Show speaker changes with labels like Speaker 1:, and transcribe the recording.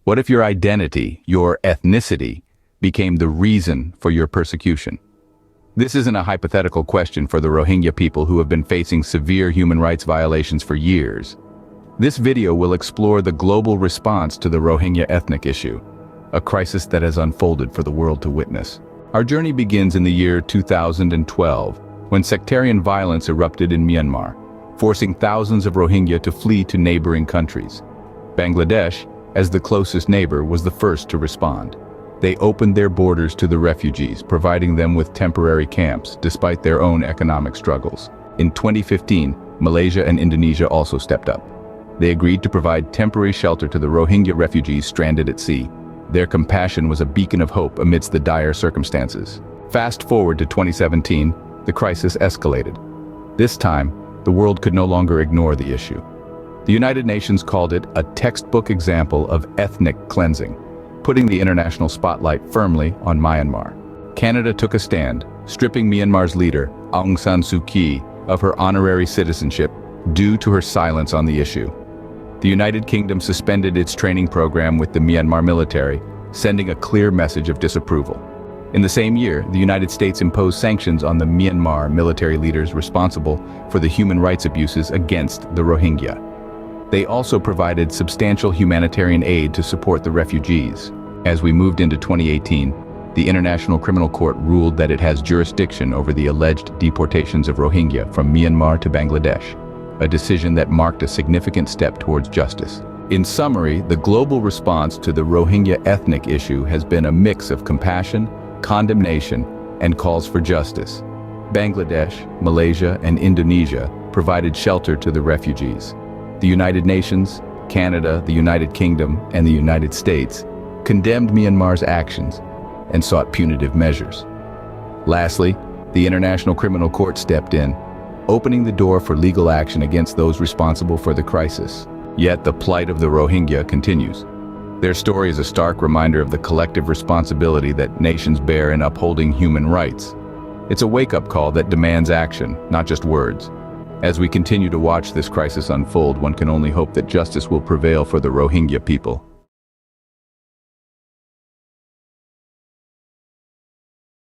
Speaker 1: What if your identity, your ethnicity, became the reason for your persecution? This isn't a hypothetical question for the Rohingya people who have been facing severe human rights violations for years. This video will explore the global response to the Rohingya ethnic issue, a crisis that has unfolded for the world to witness. Our journey begins in the year 2012, when sectarian violence erupted in Myanmar, forcing thousands of Rohingya to flee to neighboring countries. Bangladesh, as the closest neighbor, was the first to respond. They opened their borders to the refugees, providing them with temporary camps, despite their own economic struggles. In 2015, Malaysia and Indonesia also stepped up. They agreed to provide temporary shelter to the Rohingya refugees stranded at sea. Their compassion was a beacon of hope amidst the dire circumstances. Fast forward to 2017, the crisis escalated. This time, the world could no longer ignore the issue. The United Nations called it a textbook example of ethnic cleansing, putting the international spotlight firmly on Myanmar. Canada took a stand, stripping Myanmar's leader, Aung San Suu Kyi, of her honorary citizenship due to her silence on the issue. The United Kingdom suspended its training program with the Myanmar military, sending a clear message of disapproval. In the same year, the United States imposed sanctions on the Myanmar military leaders responsible for the human rights abuses against the Rohingya. They also provided substantial humanitarian aid to support the refugees. As we moved into 2018, the International Criminal Court ruled that it has jurisdiction over the alleged deportations of Rohingya from Myanmar to Bangladesh, a decision that marked a significant step towards justice. In summary, the global response to the Rohingya ethnic issue has been a mix of compassion, condemnation, and calls for justice. Bangladesh, Malaysia, and Indonesia provided shelter to the refugees. The United Nations, Canada, the United Kingdom, and the United States condemned Myanmar's actions and sought punitive measures. Lastly, the International Criminal Court stepped in, opening the door for legal action against those responsible for the crisis. Yet the plight of the Rohingya continues. Their story is a stark reminder of the collective responsibility that nations bear in upholding human rights. It's a wake-up call that demands action, not just words. As we continue to watch this crisis unfold, one can only hope that justice will prevail for the Rohingya people.